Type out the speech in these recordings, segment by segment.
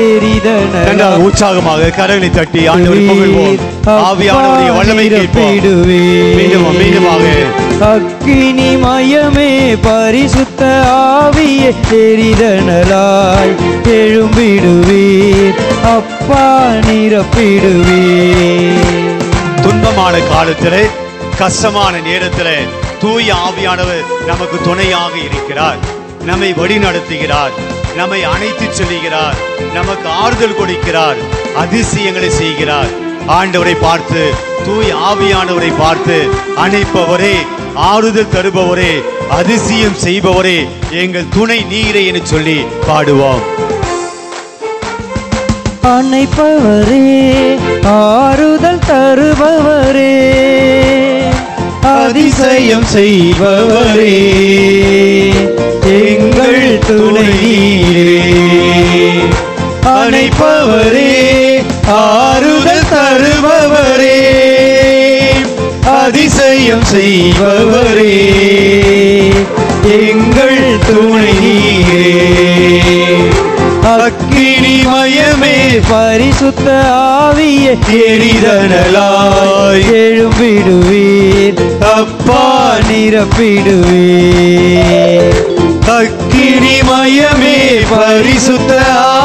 எரிதனலாய் உற்சாகமாக கரங்களை தட்டி ஆண்டவரை புகழ்வோம். ஆவியானவருடைய வல்லமை கேட்போம். மீண்டுமாக அக்கினி மயமே பரிசுத்த ஆவியே எரிதனலாய் எழும்பிடுவீர் அப்பா நிரப்பிடுவீர். துன்பமான காலத்திலே கஷ்டமான நேரத்திலே தூய ஆவியானவர் நமக்கு துணையாக இருக்கிறார். நம்மை வழி நடத்துகிறார், நம்மை அணைத்து செல்கிறார், நமக்கு ஆறுதல் கொடுக்கிறார், அதிசயங்களை செய்கிறார். ஆண்டவரை பார்த்து, தூய ஆவியானவரை பார்த்து, அணைப்பவரே, ஆறுதல் தருபவரே, அதிசயம் செய்பவரே, எங்கள் துணை நீரே என்று சொல்லி பாடுவோம். அணைப்பவரே, ஆறுதல் தருபவரே, அதிசயம் செய்பவரே, எங்கள் துணை நீரே. அணைப்பவரே, ஆறுதல் தருபவரே, அதிசயம் செய்பவரே, எங்கள் துணை நீரே. அக்கினி மயமே பரிசுத்த ஆவியே எரிதனலாய் எழும்பிடுவீர் அப்பா நிரப்பிடுவீர். அக்கினி மயமே பரிசுத்த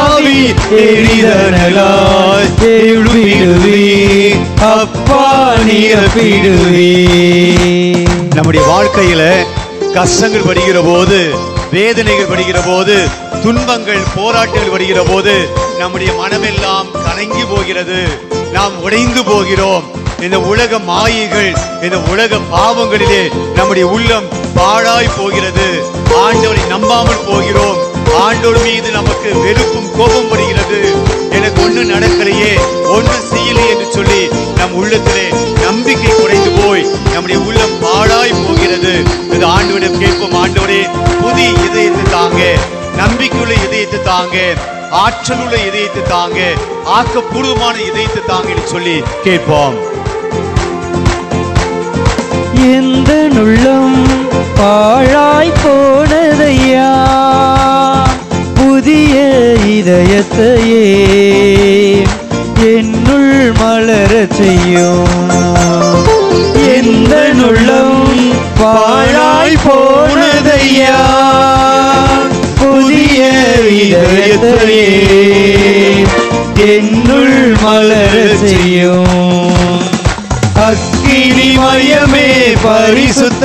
ஆவி எரிதனலாய் எழும்பிடுவீர் அப்பா நிரப்பிடுவீர். நம்முடைய வாழ்க்கையில கஷ்டங்கள் வருகிற போது, வேதனைகள் வருகிற போது, துன்பங்கள் போராட்டங்கள் வருகிற போது நம்முடைய மனமெல்லாம் கலங்கி போகிறது, நாம் உடைந்து போகிறோம். இந்த உலக மாயைகள், இந்த உலக பாவங்களிலே நம்முடைய உள்ளம் பாழாய் போகிறது. ஆண்டவரை நம்பாமல் போகிறோம். ஆண்டவர் மீது நமக்கு வெறுப்பும் கோபம் வருகிறது. எனக்கு ஒண்ணு நடக்கலையே, ஒண்ணு செய்யலையே என்று சொல்லி நம் உள்ளத்திலே நம்பிக்கை குறைந்து போய் நம்முடைய உள்ளம் பாழாய் போகிறது. இது ஆண்டவரிடம் கேட்போம். ஆண்டவரே, புதிய இதயத்தை தாங்க, நம்பிக்கையுள்ள இதயத்தை தாங்க, ஆற்றலுள்ள இதயத்தை தாங்க, ஆக்கப்பூர்வமான இதயத்தை தாங்க என்று சொல்லி கேட்போம். எந்த உள்ளம் பாழாய் போனதையா, புதிய இதயத்தையே என்னுள் மலர செய்யும். எந்த உள்ளம் பாழாய் போனதையா, புதிய இதயத்தையே என்னுள் மலர செய்யும். அக்கினி மயமே பரிசுத்த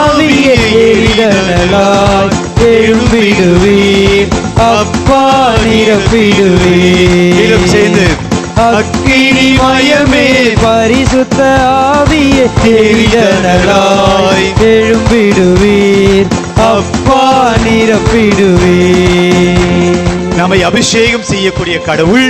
ஆவியே எரிதனலாய் எழும்பிடுவீர் அப்பா நிரப்பிடுவீர். சேர்ந்து அக்கினி மயமே பரிசுத்த ஆவியே எரிதனலாய் எழும்பிடுவீர் அப்பா நிரப்பிடுவீர். நம்மை அபிஷேகம் செய்யக்கூடிய கடவுள்,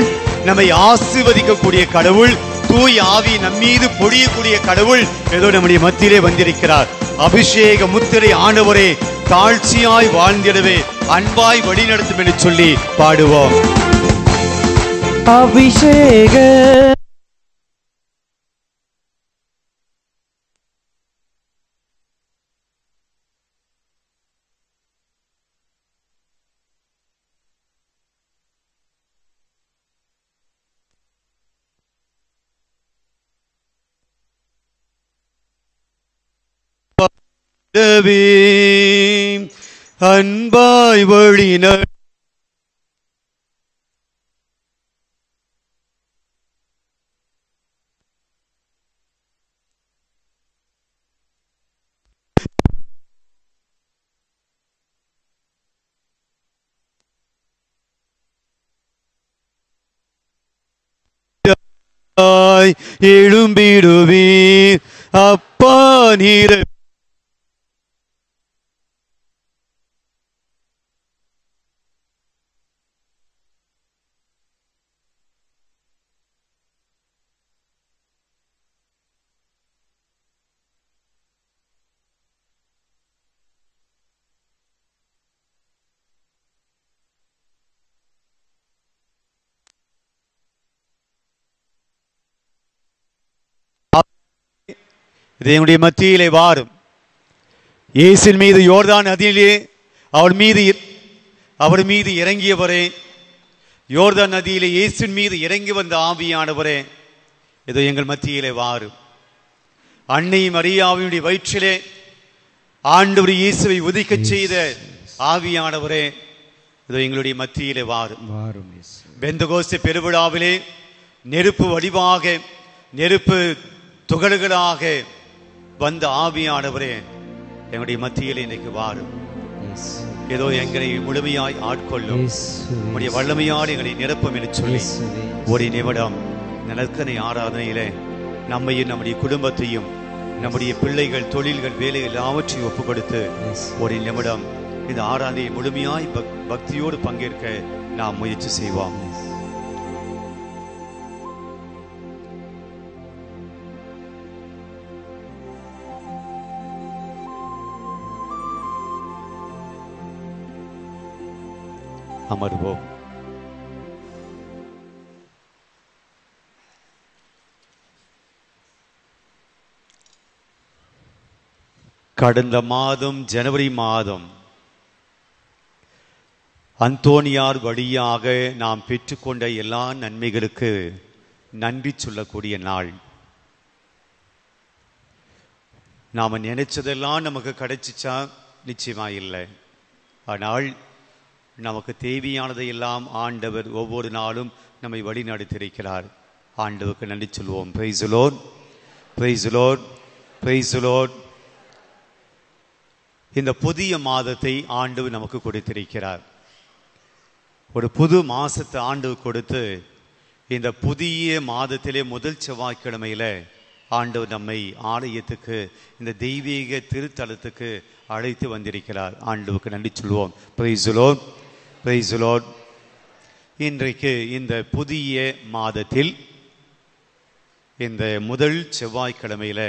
நம்மை ஆசீர்வதிக்கக்கூடிய கடவுள், தூய ஆவி நம்மீது பொழியக்கூடிய கடவுள் ஏதோ நம்முடைய மத்தியிலே வந்திருக்கிறார். அபிஷேக முத்திரை ஆண்டவரே, தாழ்ச்சியாய் வாழ்ந்திடவே அன்பாய் வழிநடத்தும் என்று சொல்லி பாடுவோம். அபிஷேக அன்பாய் வழிநடத்தும் எழும்பிடுவீர் அப்பா நீர இதனுடைய மத்தியிலே வாரும். இயேசுவின் மீது யோர்தான் நதியிலே அவர் மீது இறங்கியவரே, யோர்தான் நதியிலே இயேசுவின் மீது இறங்கி வந்த ஆவியானவரே, ஏதோ எங்கள் மத்தியிலே வாரும். அன்னை மரியாவினுடைய வயிற்றிலே ஆண்டவர் இயேசுவை உதிக்கச் செய்த ஆவியானவரே, இதோ எங்களுடைய மத்தியிலே வாரும். பெந்தகோஸ்தே பெருவிழாவிலே நெருப்பு வடிவாக, நெருப்பு துகள்களாக வந்த ஆவியானவரே, எங்களுடைய மத்தியிலே இன்னைக்கு வாரும். ஏதோ எங்களை முழுமையாய் ஆட்கொள்ளும். உங்களுடைய வல்லமையால் எங்களை நிரப்பும் என்று சொல்லி ஒரு நிமிடம் நற்கனை ஆராதனையிலே நம்மையும் நம்முடைய குடும்பத்தையும் நம்முடைய பிள்ளைகள், தொழில்கள், வேலைகள் எல்லாவற்றையும் ஒப்புக் கொடுத்து ஒரு நிமிடம் இந்த ஆராதனையை முழுமையாய் பக்தியோடு பங்கேற்க நாம் முயற்சி செய்வோம். அமர்வோம். கடந்த மாதம் ஜனவரி மாதம் அந்தோனியார் வழியாக நாம் பெற்றுக்கொண்ட எல்லா நன்மைகளுக்கு நன்றி சொல்லக்கூடிய நாள். நாம நினைச்சதெல்லாம் நமக்கு கிடைச்சிச்சா? நிச்சயமா இல்லை. ஆனால் நமக்கு தேவையானதை எல்லாம் ஆண்டவர் ஒவ்வொரு நாளும் நம்மை வழி நடத்தியிருக்கிறார். ஆண்டவருக்கு நன்றி சொல்வோம். Praise the Lord, praise the Lord, praise the Lord. இந்த புதிய மாதத்தை ஆண்டவர் நமக்கு கொடுத்திருக்கிறார். ஒரு புது மாசத்தை ஆண்டவர் கொடுத்து இந்த புதிய மாதத்திலே முதல் செவ்வாய்க்கிழமையில ஆண்டவர் நம்மை ஆலயத்துக்கு, இந்த தெய்வீக திருத்தலத்துக்கு அழைத்து வந்திருக்கிறார். ஆண்டவருக்கு நன்றி சொல்வோம். Praise the Lord, praise the Lord. இன்றைக்கு இந்த புதிய மாதத்தில் இந்த முதல் செவ்வாய்க்கிழமையில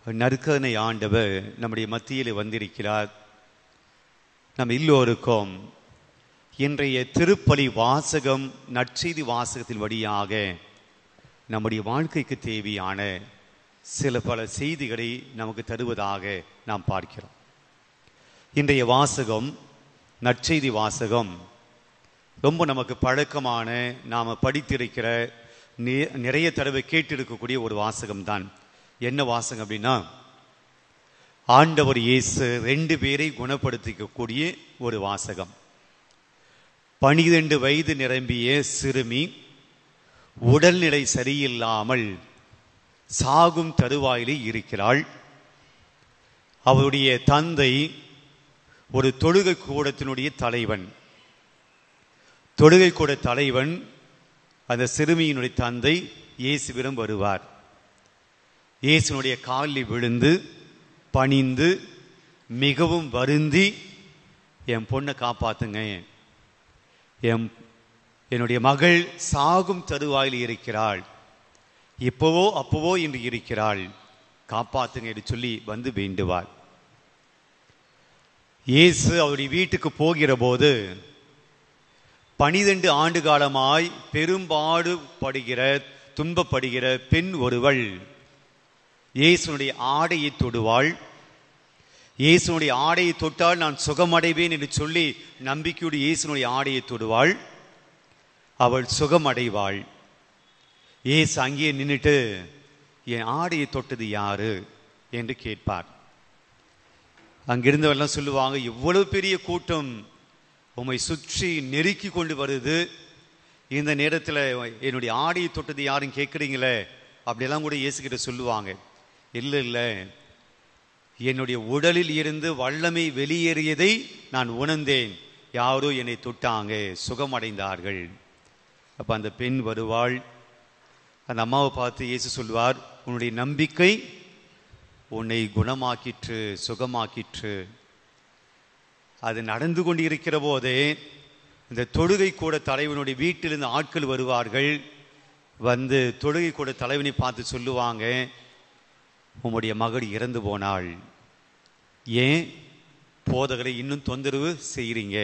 நற்கருணை ஆண்டவர் நம்முடைய மத்தியில் வந்திருக்கிறார். நம் எல்லோருக்கும் இன்றைய திருப்பலி வாசகம், நற்செய்தி வாசகத்தின் வழியாக நம்முடைய வாழ்க்கைக்கு தேவையான சில பல செய்திகளை நமக்கு தருவதாக நாம் பார்க்கிறோம். இன்றைய வாசகம், நற்செய்தி வாசகம் ரொம்ப நமக்கு பழக்கமான, நாம் படித்திருக்கிற, நிறைய தடவை கேட்டிருக்கக்கூடிய ஒரு வாசகம்தான். என்ன வாசகம் அப்படின்னா, ஆண்டவர் இயேசு 2 பேரை குணப்படுத்திக்கக்கூடிய ஒரு வாசகம். 12 வயது நிரம்பிய சிறுமி உடல்நிலை சரியில்லாமல் சாகும் தருவாயிலே இருக்கிறாள். அவருடைய தந்தை ஒரு தொழுகை கூடத்தினுடைய தலைவன். தொழுகை கூட தலைவன் அந்த சிறுமியினுடைய தந்தை இயேசுவிடம் வருவார். இயேசுனுடைய காலில் விழுந்து பணிந்து மிகவும் வருந்தி, என் பொண்ணை காப்பாத்துங்க, என்னுடைய மகள் சாகும் தருவாயில் இருக்கிறாள், இப்பவோ அப்பவோ என்று இருக்கிறாள், காப்பாத்துங்க என்று சொல்லி வந்து வேண்டுவார். இயேசு அவருடைய வீட்டுக்கு போகிற போது 12 ஆண்டு காலமாய் பெரும்பாடுபடுகிற, துன்பப்படுகிற பெண் ஒருவள் இயேசுனுடைய ஆடையை தொடுவாள். இயேசுனுடைய ஆடையை தொட்டால் நான் சுகமடைவேன் என்று சொல்லி நம்பிக்கையோடு இயேசுனுடைய ஆடையை தொடுவாள். அவள் சுகமடைவாள். இயேசு அங்கே நின்றுட்டு, என் ஆடையை தொட்டது யாரு என்று கேட்பார். அங்கிருந்தவெல்லாம் சொல்லுவாங்க, எவ்வளவு பெரிய கூட்டம் உம்மை சுற்றி நெருக்கி கொண்டு வருது, இந்த நேரத்தில் என்னுடைய ஆடையை தொட்டது யாரும் கேட்குறீங்களே அப்படியெல்லாம் கூட இயேசுகிட்ட சொல்லுவாங்க. இல்லை இல்லை, என்னுடைய உடலில் இருந்து வல்லமை வெளியேறியதை நான் உணர்ந்தேன், யாரோ என்னை தொட்டாங்க, சுகமடைந்தார்கள். அப்போ அந்த பெண் வருவாள். அந்த அம்மாவை பார்த்து இயேசு சொல்வார், உன்னுடைய நம்பிக்கை உன்னை குணமாக்கிற்று, சுகமாக்கிற்று. அது நடந்து கொண்டு இருக்கிற போதே இந்த தொழுகை கூட தலைவனுடைய வீட்டிலிருந்து ஆட்கள் வருவார்கள். வந்து தொழுகை கூட தலைவனை பார்த்து சொல்லுவாங்க, உம்முடைய மகள் இறந்து போனாள், ஏன் போதகரை இன்னும் தொந்தரவு செய்கிறீங்க?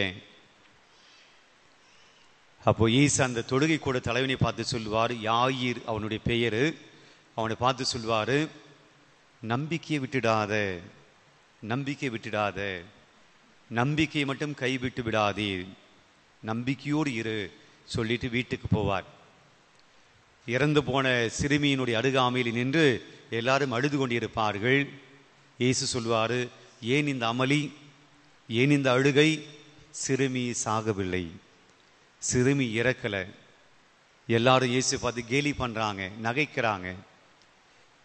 அப்போ ஈசா அந்த தொழுகை கூட தலைவனை பார்த்து சொல்லுவார், யாயிர் அவனுடைய பெயரு, அவனை பார்த்து சொல்வார், நம்பிக்கையை விட்டுடாத, நம்பிக்கை விட்டுடாத, நம்பிக்கையை மட்டும் கைவிட்டு விடாதீர். நம்பிக்கையோடு இரு சொல்லிட்டு வீட்டுக்கு போவார். இறந்து போன சிறுமியினுடைய அருகாமையில் நின்று எல்லாரும் அழுது கொண்டிருப்பார்கள். இயேசு சொல்வாரு, ஏன் இந்த அமளி, ஏன் இந்த அழுகை? சிறுமி சாகவில்லை, சிறுமி இறக்கல. எல்லாரும் இயேசு பார்த்து கேலி பண்றாங்க, நகைக்கிறாங்க.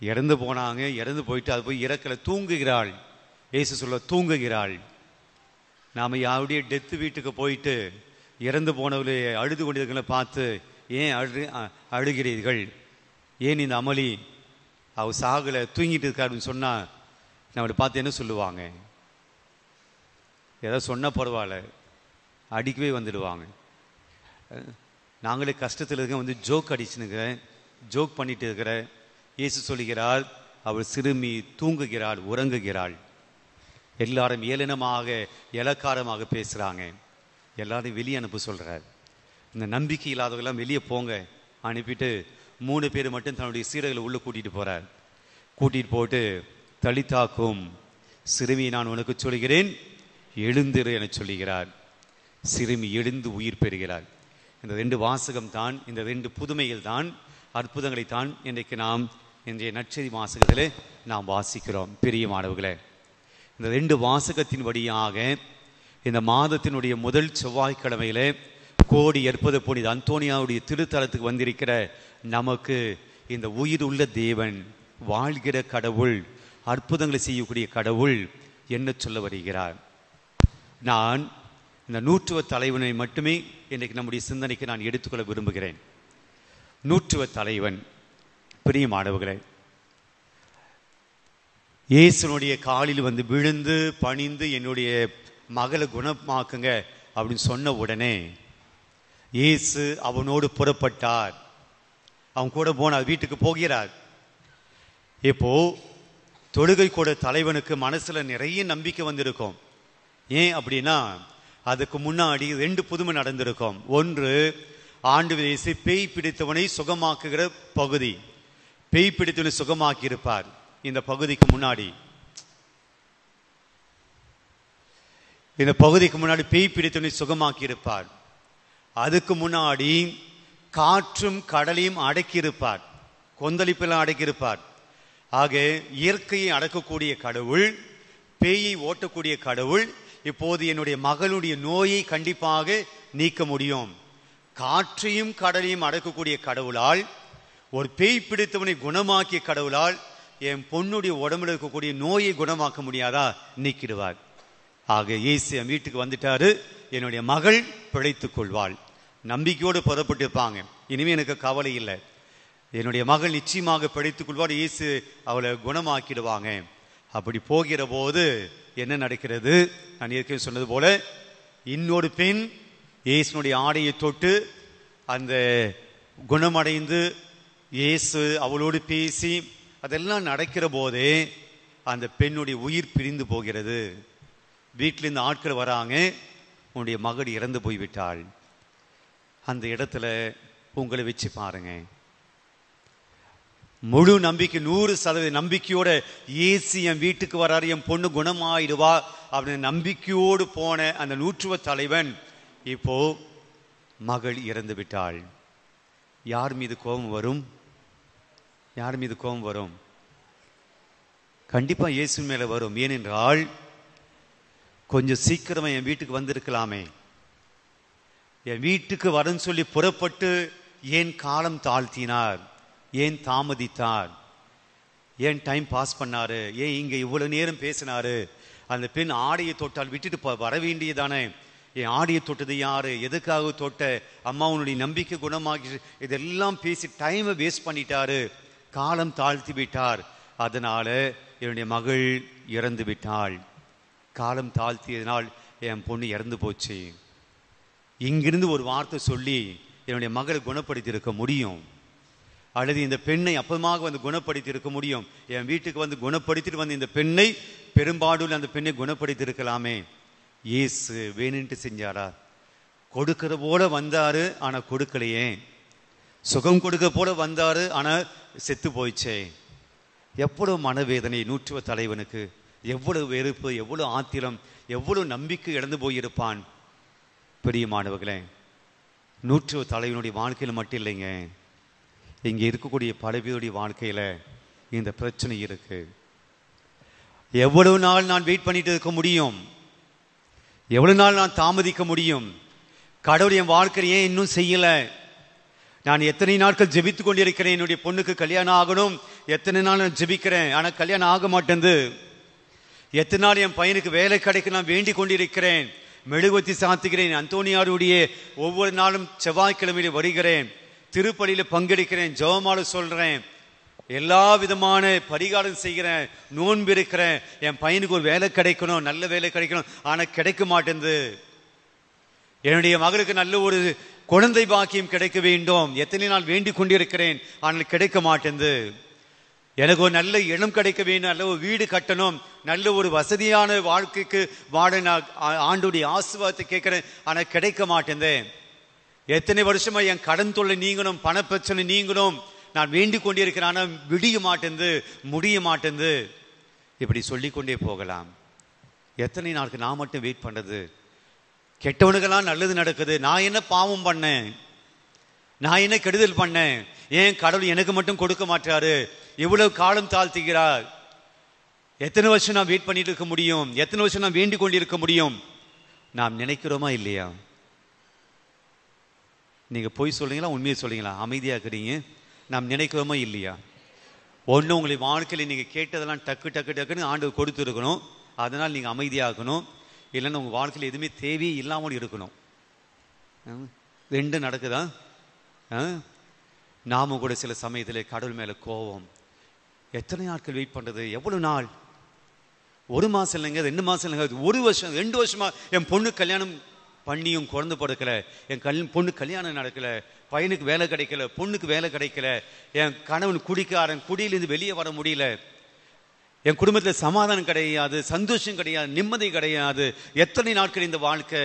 இறந்து போனாங்க, இறந்து போயிட்டு அது போய் இறக்கல, தூங்குகிறாள். இயேசு சொல்ல, தூங்குகிறாள். நாம யாருடைய டெத்து வீட்டுக்கு போயிட்டு இறந்து போனவர்களே அழுது கொண்டிருக்கிறத பார்த்து ஏன் அழுகிறீர்கள், ஏன் இந்த அமளி, அவர் சாகலை தூங்கிட்டு இருக்காருன்னு சொன்னா நம்மளை பார்த்து என்ன சொல்லுவாங்க? ஏதாவது சொன்ன பரவாயில்ல, அடிக்கவே வந்துடுவாங்க. நாங்களே கஷ்டத்தில் இருக்க வந்து ஜோக் அடிச்சுனுக்கிறேன், ஜோக் பண்ணிட்டு இருக்கிற. இயேசு சொல்லுகிறார், அவள் சிறுமி தூங்குகிறாள், உறங்குகிறாள். எல்லாரும் ஏளனமாக இலக்காரமாக பேசுகிறாங்க. எல்லாரும் வெளியே அனுப்ப சொல்கிறார். இந்த நம்பிக்கை இல்லாதவங்கெல்லாம் வெளியே போங்க அனுப்பிட்டு 3 பேர் மட்டும் தன்னுடைய சீடர்களை உள்ளே கூட்டிகிட்டு போகிறார். கூட்டிகிட்டு போட்டு, தலித்தாக்கும், சிறுமி நான் உனக்கு சொல்கிறேன், எழுந்திரு என சொல்லுகிறார். சிறுமி எழுந்து உயிர் பெறுகிறார். இந்த 2 வாசகம் தான், இந்த 2 புதுமைகள் தான், அற்புதங்களை தான் இன்றைக்கு நாம் இன்றைய நற்செய்தி வாசகத்திலே நாம் வாசிக்கிறோம். பிரியமானவர்களே, இந்த 2 வாசகத்தின் வழியாக இந்த மாதத்தினுடைய முதல் செவ்வாய்க்கிழமையிலே கோடி ஏற்பது புனித அந்தோனியாவுடைய திருத்தலத்துக்கு வந்திருக்கிற நமக்கு இந்த உயிர் உள்ள தேவன், வாழ்கிற கடவுள், அற்புதங்களை செய்யக்கூடிய கடவுள் என்ன சொல்ல வருகிறார்? நான் இந்த 100వ தலைவனை மட்டுமே இன்றைக்கு நம்முடைய சிந்தனைக்கு நான் எடுத்துக்கொள்ள விரும்புகிறேன். 100వ தலைவன். பிரியமானவர்களே, இயேசுனுடைய காலில் வந்து விழுந்து பணிந்து என்னுடைய மகளை குணமாக்குங்க அப்படின்னு சொன்ன உடனே இயேசு அவனோடு புறப்பட்டார். அவன் கூட போனார், வீட்டுக்கு போகிறார். இப்போ தொழுகை கூட தலைவனுக்கு மனசுல நிறைய நம்பிக்கை வந்திருக்கும். ஏன் அப்படின்னா, அதுக்கு முன்னாடி 2 புதுமை நடந்திருக்கும். ஒன்று, ஆண்டவர் இயேசு பேய் பிடித்தவனை சுகமாக்குகிற பகுதி. பேய் பிடித்தவனை சுகமாக்கி இருப்பார். இந்த பகுதிக்கு முன்னாடி பேய் பிடித்தவனை சுகமாக்கி இருப்பார். அதுக்கு முன்னாடி காற்றும் கடலையும் அடக்கியிருப்பார், கொந்தளிப்பெல்லாம் அடக்கியிருப்பார். ஆக இயற்கையை அடக்கக்கூடிய கடவுள், பேயை ஓட்டக்கூடிய கடவுள் இப்போது என்னுடைய மகளுடைய நோயை கண்டிப்பாக நீக்க முடியும். காற்றையும் கடலையும் அடக்கக்கூடிய கடவுளால், ஒரு பேய் பிடித்தவனை குணமாக்கிய கடவுளால் என் பொண்ணுடைய உடம்புல இருக்கக்கூடிய நோயை குணமாக்க முடியாதா? நீக்கிடுவார். ஆக இயேசு என் வீட்டுக்கு வந்துட்டாரு, என்னுடைய மகள் பிழைத்துக் கொள்வாள். நம்பிக்கையோடு புறப்பட்டிருப்பாங்க. இனிமே எனக்கு கவலை இல்லை, என்னுடைய மகள் நிச்சயமாக பிழைத்துக் கொள்வார், இயேசு அவளை குணமாக்கிடுவாங்க. அப்படி போகிற போது என்ன நடக்கிறது? நான் ஏற்கனவே சொன்னது போல இன்னொரு பெண் இயேசுனுடைய ஆடையை தொட்டு அந்த குணமடைந்து இயேசு அவளோடு பேசி அதெல்லாம் நடக்கிற போதே அந்த பெண்ணுடைய உயிர் பிரிந்து போகிறது. வீட்டில் இருந்து ஆட்கள் வராங்க, உன்னுடைய மகள் இறந்து போய்விட்டாள். அந்த இடத்துல உங்களை வச்சு பாருங்க, முழு நம்பிக்கை 100% நம்பிக்கையோட இயேசு என் வீட்டுக்கு வராரு, என் பொண்ணு குணமாயிடுவா அப்படின்னு நம்பிக்கையோடு போன அந்த 100వ தலைவன் இப்போ மகள் இறந்து விட்டாள். யார் மீது கோபம் வரும்? யார் மீது கோபம் வரும்? கண்டிப்பா இயேசு மேல வரும். ஏனென்றால் கொஞ்சம் சீக்கிரமா என் வீட்டுக்கு வந்திருக்கலாமே, என் வீட்டுக்கு வரன்னு சொல்லி புறப்பட்டு ஏன் காலம் தாழ்த்தினார், ஏன் தாமதித்தார், ஏன் டைம் பாஸ் பண்ணாரு, ஏன் இங்க இவ்வளவு நேரம் பேசினாரு? அந்த பெண் ஆடையை தொட்டால் விட்டுட்டு வர வேண்டியதானே? என் ஆடையை தொட்டது யாரு, எதுக்காக தொட்ட, அம்மா உன்னுடைய நம்பிக்கை குணமாக்கி, இதெல்லாம் பேசி டைமை வேஸ்ட் பண்ணிட்டாரு, காலம் தாழ்த்தி விட்டார். அதனால என்னுடைய மகள் இறந்து விட்டாள். காலம் தாழ்த்தியதனால் என் பொண்ணு இறந்து போச்சு. இங்கிருந்து ஒரு வார்த்தை சொல்லி என்னுடைய மகளை குணப்படுத்தி இருக்க முடியும், அல்லது இந்த பெண்ணை அப்பமாக வந்து குணப்படுத்தி இருக்க முடியும். என் வீட்டுக்கு வந்து குணப்படுத்திட்டு வந்து இந்த பெண்ணை, பெரும்பாலும் அந்த பெண்ணை குணப்படுத்தி இருக்கலாமே. இயேசு வேணுன்ட்டு செஞ்சாரா? கொடுக்கிற போல வந்தாரு, ஆனா கொடுக்கலையே. சுகம் கொடுக்க போல வந்தாரு, ஆனா செத்து போயிச்சே. எவ்வளவு மனவேதனை 100వ தலைவனுக்கு, எவ்வளவு வெறுப்பு, எவ்வளவு ஆத்திரம், எவ்வளவு நம்பிக்கை இழந்து போயிருப்பான். பிரியமானவர்களே, நூற்று தலைவனுடைய வாழ்க்கையில் மட்டும் இல்லைங்க, இங்கே இருக்கக்கூடிய பல பேருடைய வாழ்க்கையில இந்த பிரச்சனை இருக்கு. எவ்வளவு நாள் நான் வெயிட் பண்ணிட்டு இருக்க முடியும்? எவ்வளவு நாள் நான் தாமதிக்க முடியும்? கடவுள் என் வாழ்க்கையை ஏன் இன்னும் செய்யல? நான் எத்தனை நாட்கள் ஜெபித்து கொண்டிருக்கிறேன், என்னுடைய பொண்ணுக்கு கல்யாணம் ஆகணும், எத்தனை நாள் நான் ஜெபிக்கிறேன், ஆனா கல்யாணம் ஆக மாட்டேங்குது. எத்தனை நாள் என் பையனுக்கு வேலை கிடைக்க நான் வேண்டிக் கொண்டிருக்கிறேன், மெழுகுவத்தி சாத்துகிறேன், அந்தோனியாருடைய ஒவ்வொரு நாளும் செவ்வாய்க்கிழமையில வருகிறேன், திருப்பலியில பங்கெடுக்கிறேன், ஜெபமால சொல்றேன், எல்லா விதமான பரிகாரம் செய்கிறேன், நோன்பு இருக்கிறேன், என் பையனுக்கு ஒரு வேலை கிடைக்கணும், நல்ல வேலை கிடைக்கணும், ஆனா கிடைக்க மாட்டேங்குது. என்னுடைய மகளுக்கு நல்ல ஒரு குழந்தை பாக்கியம் கிடைக்க வேண்டும், எத்தனை நாள் வேண்டிக் கொண்டிருக்கிறேன், ஆனால் கிடைக்க மாட்டேங்குது. எனக்கு ஒரு நல்ல இடம் கிடைக்க வேண்டும், நல்ல ஒரு வீடு கட்டணும், நல்ல ஒரு வசதியான வாழ்க்கைக்கு வாழ நான் ஆண்டுடைய ஆசீர்வாதத்தை கேட்கிறேன், ஆனா கிடைக்க மாட்டேங்குது. எத்தனை வருஷமா என் கடன் தொல்லை நீங்கணும், பண பிரச்சனை நீங்கணும், நான் வேண்டிக் கொண்டிருக்கிறேன், ஆனா விடிய மாட்டேங்குது, முடிய மாட்டேங்குது. இப்படி சொல்லிக்கொண்டே போகலாம். எத்தனை நாளுக்கு நான் மட்டும் வெயிட் பண்றது? கெட்டவனுக்கெல்லாம் நல்லது நடக்குது, நான் என்ன பாவம் பண்ணேன், நான் என்ன கெடுதல் பண்ணேன், ஏன் கடவுள் எனக்கு மட்டும் கொடுக்க மாட்டாரு, எவ்வளவு காலம் தாழ்த்துகிறார்? எத்தனை வருஷம் நான் வெயிட் பண்ணிட்டு இருக்க முடியும்? எத்தனை வருஷம் நான் வேண்டிக் கொண்டிருக்க முடியும்? நாம் நினைக்கிறோமா இல்லையா? நீங்க பொய் சொல்றீங்களா, உண்மையை சொல்றீங்களா? அமைதியா இருக்கிறீங்க. நாம் நினைக்கிறோமா இல்லையா? ஒண்ணு, உங்களை வாழ்க்கையில நீங்க கேட்டதெல்லாம் டக்கு டக்கு டக்குன்னு ஆண்டவர் கொடுத்து இருக்கணும், அதனால் நீங்க அமைதியாகணும். இல்லைன்னா உங்க வாழ்க்கையில் எதுவுமே தேவையே இல்லாமல் இருக்கணும். ரெண்டு நடக்குதா? நாம கூட சில சமயத்தில் கடவுள் மேல கோபம். எத்தனை நாட்கள் வெயிட் பண்றது? எவ்வளவு நாள்? ஒரு மாசம் இல்லைங்க, 2 மாசம் இல்லைங்க, 1 வருஷம் 2 வருஷமா என் பொண்ணு கல்யாணம் பண்ணியும் குழந்தை பிறக்கல, என் பொண்ணு கல்யாணம் நடக்கல, பையனுக்கு வேலை கிடைக்கல, பொண்ணுக்கு வேலை கிடைக்கல, என் கணவன் குடிக்காரன், குடியிலிருந்து வெளியே வர முடியல, என் குடும்பத்தில் சமாதானம் கிடையாது, சந்தோஷம் கிடையாது, நிம்மதி கிடையாது. எத்தனை நாட்கள் இந்த வாழ்க்கை?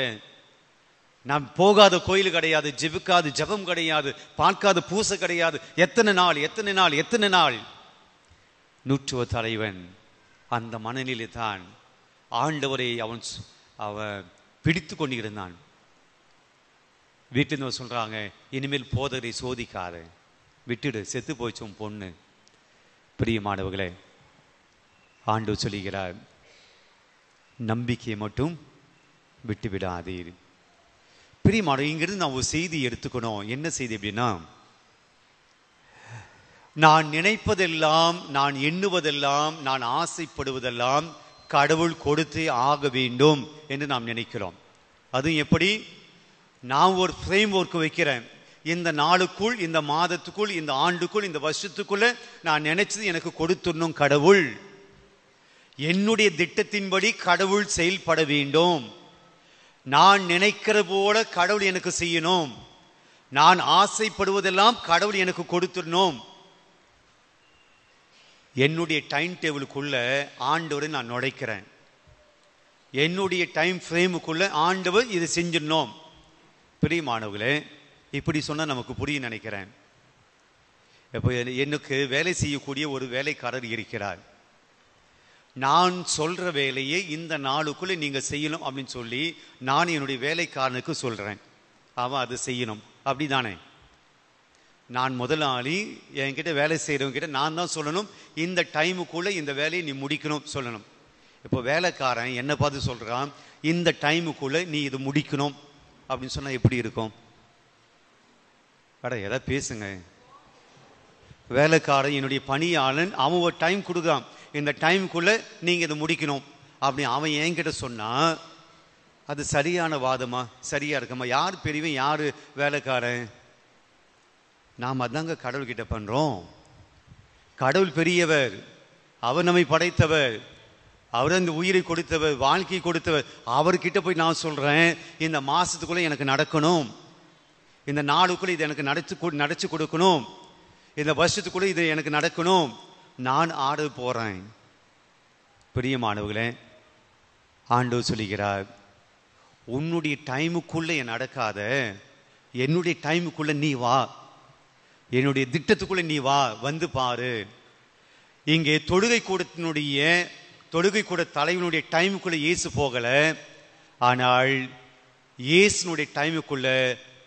நான் போகாத கோயில் கிடையாது, ஜெபிக்காத ஜெபம் கிடையாது, பார்க்காத பூசை கிடையாது. எத்தனை நாள், எத்தனை நாள், எத்தனை நாள்? நூற்றுவ தலைவன் அந்த மனநிலை தான் ஆண்டவரை அவன் பிடித்து கொண்டிருந்தான். வீட்டில் சொல்றாங்க, இனிமேல் போதகரை சோதிக்காத, விட்டுடு, செத்து போச்சும் பொண்ணு. பிரியமானவர்களே, ஆண்டவர் சொல்லுகிறார், நம்பிக்கையை மட்டும் விட்டு விடாதீர். பிரியமான, இங்கிருந்து நான் ஒரு செய்தி எடுத்துக்கணும். என்ன செய்தி அப்படின்னா, நான் நினைப்பதெல்லாம், நான் எண்ணுவதெல்லாம், நான் ஆசைப்படுவதெல்லாம் கடவுள் கொடுத்தே ஆக வேண்டும் என்று நாம் நினைக்கிறோம். அதுவும் எப்படி? நான் ஒரு ஃப்ரேம் ஒர்க் வைக்கிறேன், இந்த நாளுக்குள், இந்த மாதத்துக்குள், இந்த ஆண்டுக்குள், இந்த வருஷத்துக்குள்ள நான் நினைச்சது எனக்கு கொடுத்துடணும் கடவுள். என்னுடைய திட்டத்தின்படி கடவுள் செயல்பட வேண்டும். நான் நினைக்கிற போல கடவுள் எனக்கு செய்யணும். நான் ஆசைப்படுவதெல்லாம் கடவுள் எனக்கு கொடுத்துடணும். என்னுடைய டைம் டேபிளுக்குள்ள ஆண்டவரை நான் நுழைக்கிறேன். என்னுடைய டைம் ஃப்ரேமுக்குள்ள ஆண்டவர் இதை செஞ்சிடணும். பிரியமானவர்களே, இப்படி சொன்னா நமக்கு புரிய நினைக்கிறேன். இப்போ எனக்கு வேலை செய்யக்கூடிய ஒரு வேலைக்காரர் இருக்கிறார். நான் சொல்ற வேலையை இந்த நாளுக்குள்ள நீங்க செய்யணும் அப்படின்னு சொல்லி நான் என்னுடைய வேலைக்காரனுக்கு சொல்றேன், அவன் அது செய்யணும். அப்படிதானே? நான் முதலாளி, என்கிட்ட வேலை செய்யறவங்க கிட்ட நான் தான் சொல்லணும், இந்த டைமுக்குள்ள இந்த வேலையை நீ முடிக்கணும் சொல்லணும். இப்போ வேலைக்காரன் என்ன பார்த்து சொல்றான், இந்த டைமுக்குள்ள நீ இது முடிக்கணும் அப்படின்னு சொன்னா எப்படி இருக்கும்? ஏதாவது பேசுங்க. வேலைக்காரன், என்னுடைய பணியாளன், அவன் ஒரு டைம் கொடுக்குறான், இந்த டைமுக்குள்ள நீங்க இதை முடிக்கணும் அப்படி அவன் என்கிட்ட சொன்னா அது சரியான வாதமா, சரியா இருக்குமா? யார் பெரியவன், யாரு வேலைக்காரன்? நாம் அதாங்க கடவுள்கிட்ட பண்றோம். கடவுள் பெரியவர், அவர் நம்மை படைத்தவர், அவர் அந்த உயிரை கொடுத்தவர், வாழ்க்கையை கொடுத்தவர். அவர்கிட்ட போய் நான் சொல்றேன், இந்த மாசத்துக்குள்ள எனக்கு நடக்கணும், இந்த நாளுக்குள்ள இது எனக்கு நடச்சு கொடுக்கணும், இந்த வருஷத்துக்குள்ள இது எனக்கு நடக்கணும், நான் ஆர்டர் போறேன். பிரியமானவர்களே, ஆண்டவர் சொல்லுகிறார், உன்னுடைய டைமுக்குள்ள என் நடக்காத, என்னுடைய டைமுக்குள்ள நீ வா, என்னுடைய திட்டத்துக்குள்ள நீ வா, வந்து பாரு. இங்கே தொழுகை கூட தலைவனுடைய டைமுக்குள்ள இயேசு போகல, ஆனால் இயேசுனுடைய டைமுக்குள்ள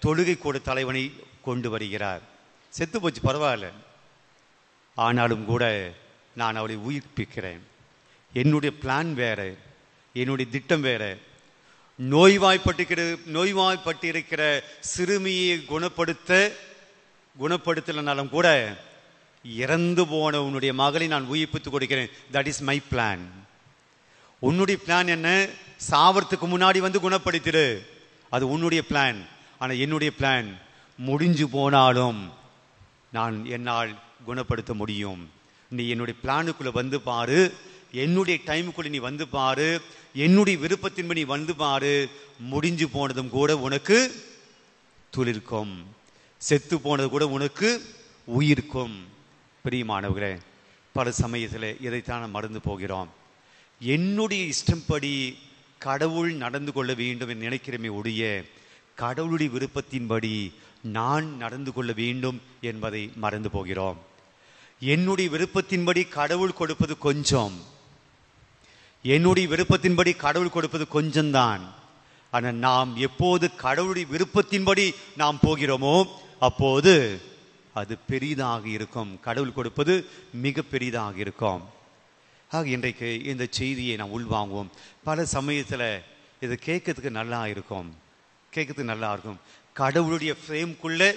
தொழுகை கூட தலைவனை கொண்டு வருகிறார். செத்து போச்சு, பரவாயில்ல, ஆனாலும் கூட நான் அவளை உயிர்ப்பிக்கிறேன். என்னுடைய பிளான் வேற, என்னுடைய திட்டம் வேற. நோய்வாய்ப்பட்டிருக்கிற சிறுமியை குணப்படுத்தலனாலும் கூட இறந்து போன உன்னுடைய மகளை நான் உயிர்ப்பித்துக் கொடுக்கிறேன். That is my plan. உன்னுடைய பிளான் என்ன? சாவறதுக்கு முன்னாடி வந்து குணப்படுத்திடு, அது உன்னுடைய பிளான். ஆனா என்னுடைய பிளான், முடிஞ்சு போனாலும் நான் என்னால் குணப்படுத்த முடியும். நீ என்னுடைய பிளானுக்குள்ள வந்து பாரு, என்னுடைய டைமுக்குள்ள நீ வந்து பாரு, என்னுடைய விருப்பத்தின்படி நீ வந்து பாரு. முடிஞ்சு போனதும் கூட உனக்கு துளிர்க்கும், செத்து போனது கூட உனக்கு உயிர்க்கும். பிரியமானவர்களே, பல சமயத்தில் இதைத்தான் மறந்து போகிறோம். என்னுடைய இஷ்டம்படி கடவுள் நடந்து கொள்ள வேண்டும் என்று நினைக்கிறமே ஒழிய கடவுளுடைய விருப்பத்தின்படி நான் நடந்து கொள்ள வேண்டும் என்பதை மறந்து போகிறோம். என்னுடைய விருப்பத்தின்படி கடவுள் கொடுப்பது கொஞ்சம், என்னுடைய விருப்பத்தின்படி கடவுள் கொடுப்பது கொஞ்சம்தான். ஆனால் நாம் எப்போது கடவுளுடைய விருப்பத்தின்படி நாம் போகிறோமோ அப்போது அது பெரிதாக இருக்கும். கடவுள் கொடுப்பது மிக பெரிதாக இருக்கும். ஆக இன்றைக்கு இந்த செய்தியை நாம் உள்வாங்குவோம். பல சமயத்தில் இது கேட்கறதுக்கு நல்லா இருக்கும், கடவுளுடைய ஃப்ரேம்குள்ளே,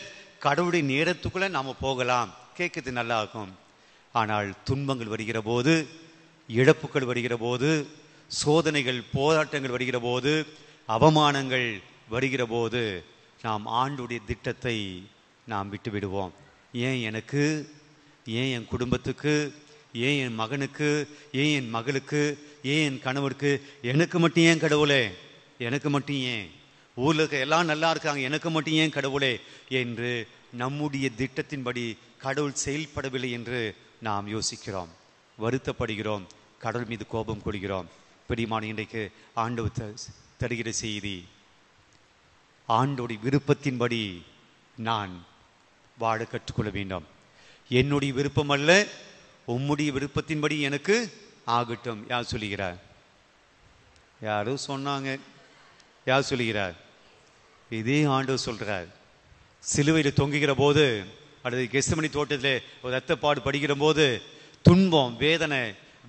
கடவுளுடைய நேரத்துக்குள்ளே நாம் போகலாம், கேட்கறதுக்கு நல்லா இருக்கும். ஆனால் துன்பங்கள் வருகிற போது, இழப்புகள் வருகிற போது, சோதனைகள் போராட்டங்கள் வருகிற போது, அவமானங்கள் வருகிற போது நாம் ஆண்டுடைய திட்டத்தை நாம் விட்டு விடுவோம். ஏன் எனக்கு, ஏன் என் குடும்பத்துக்கு, ஏன் என் மகனுக்கு, ஏன் என் மகளுக்கு, ஏன் என் கணவருக்கு, எனக்கு மட்டும் ஏன் கடவுளே, எனக்கு மட்டும் ஏன், ஊரில் இருக்க எல்லாம் நல்லா இருக்காங்க, எனக்கு மட்டும் ஏன் கடவுளே என்று நம்முடைய திட்டத்தின்படி கடவுள் செயல்படவில்லை என்று நாம் யோசிக்கிறோம், வருத்தப்படுகிறோம், கடவுள் மீது கோபம் கொள்கிறோம். பிரியமான, இன்றைக்கு ஆண்டவர் தருகிற செய்தி, ஆண்டோடைய விருப்பத்தின்படி நான் வாழ கற்றுக்கொள்ள வேண்டும். என்னுடைய விருப்பம் அல்ல, உம்முடைய விருப்பத்தின்படி எனக்கு ஆகட்டும். யார் சொல்லுகிறார்? யாரும் சொன்னாங்க. யார் சொல்லுகிறார்? இதே ஆண்டவர் சொல்றார். சிலுவையில் தொங்குகிற போது, அல்லது கெத்செமனி தோட்டத்தில் ஒரு ரத்தப்பாடு படுகிற போது, துன்பம், வேதனை,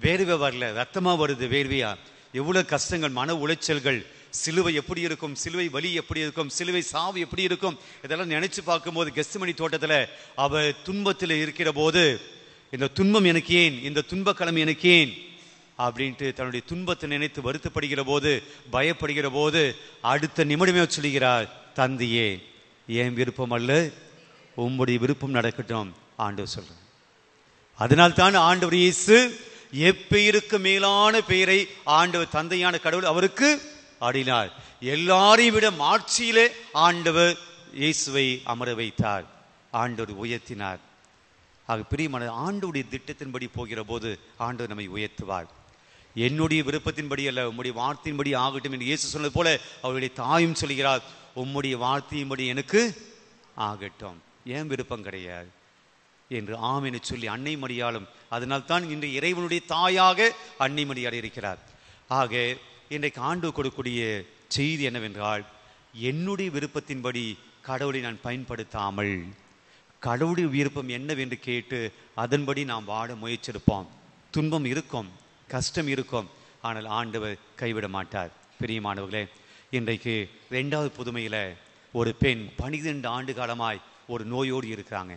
வேர்வை வரல, ரத்தமா வருது, வேர்வையா, எவ்வளவு கஷ்டங்கள், மன உளைச்சல்கள், சிலுவை எப்படி இருக்கும், சிலுவை வலி எப்படி இருக்கும், சிலுவை சாவு எப்படி இருக்கும், இதெல்லாம் நினைச்சு பார்க்கும்போது கெத்செமனி தோட்டத்தில் அவர் துன்பத்தில் இருக்கிற போது, இந்த துன்பம் எனக்கு ஏன், இந்த துன்பக்கிழமை எனக்கு ஏன் அப்படின்ட்டு தன்னுடைய துன்பத்தை நினைத்து வருத்தப்படுகிற போது, பயப்படுகிற போது, அடுத்த நிமிடமே சொல்லுகிறார், தந்தையே, என் விருப்பம் அல்ல, உம்முடைய விருப்பம் நடக்கட்டும் ஆண்டவர் சொல்றார். அதனால் தான் ஆண்டவர் இயேசு எப்பெயருக்கு மேலான பெயரை ஆண்டவர் தந்தையான கடவுள் அவருக்கு அடினார். எல்லாரையும் விட மாட்சியிலே ஆண்டவர் இயேசுவை அமர வைத்தார், ஆண்டவர் உயர்த்தினார். ஆக பிரியமான, ஆண்டவருடைய திட்டத்தின்படி போகிற போது ஆண்டவர் நம்மை உயர்த்துவார். என்னுடைய விருப்பத்தின்படி அல்ல, உம்முடைய வார்த்தையின்படி ஆகட்டும் என்று இயேசு சொன்னது போல அவருடைய தாயும் சொல்கிறார், உம்முடைய வார்த்தையின்படி எனக்கு ஆகட்டும், ஏன் விருப்பம் கிடையாது என்று ஆம் என சொல்லி அன்னை மரியாளும், அதனால் தான் இன்று இறைவனுடைய தாயாக அன்னை மரியாள் இருக்கிறார். ஆக இன்றைக்கு ஆண்டு கொடுக்கக்கூடிய செய்தி என்னவென்றால், என்னுடைய விருப்பத்தின்படி கடவுளை நான் பயன்படுத்தாமல் கடவுளுடைய விருப்பம் என்னவென்று கேட்டு அதன்படி நாம் வாழ முயற்சிருப்போம். துன்பம் இருக்கும், கஷ்டம் இருக்கும், ஆனால் ஆண்டவர் கைவிட மாட்டார். பிரியமானவர்களே, இன்றைக்கு 2வது புதுமையில் ஒரு பெண் 12 ஆண்டு காலமாய் ஒரு நோயோடு இருக்கிறாங்க.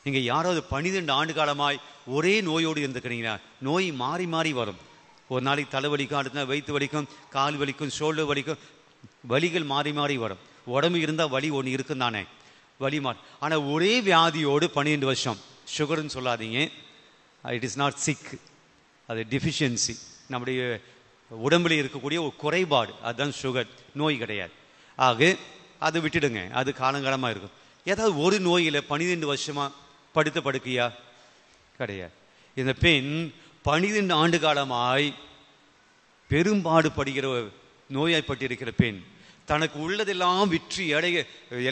இங்கே யாராவது 12 ஆண்டு காலமாய் ஒரே நோயோடு இருந்துக்கிறீங்களா? நோய் மாறி மாறி வரும். ஒரு நாளைக்கு தலை வலிக்கும், அடுத்த நாள் வயிற்று வலிக்கும், கால் வலிக்கும், ஷோல்டர் வலிக்கும், வலிகள் மாறி மாறி வரும். உடம்பு இருந்தால் வலி ஒன்று இருக்கும் தானே, வலி மாறி. ஆனால் ஒரே வியாதியோடு 12 வருஷம், சுகர்னு சொல்லாதீங்க, இட் இஸ் நாட் சிக், அது டிஃபிஷியன்சி, நம்முடைய உடம்புல இருக்கக்கூடிய ஒரு குறைபாடு, அதுதான் சுகர், நோய் கிடையாது. ஆக அதை விட்டுடுங்க, அது காலங்காலமாக இருக்கும். ஏதாவது ஒரு நோயில் 12 வருஷமாக படுத்த படுக்கையா? கிடையாது. இந்த பெண் 12 ஆண்டு காலமாய் பெரும்பாடு படுகிற நோயாய்ப்பட்டிருக்கிற பெண், தனக்கு உள்ளதெல்லாம் விற்று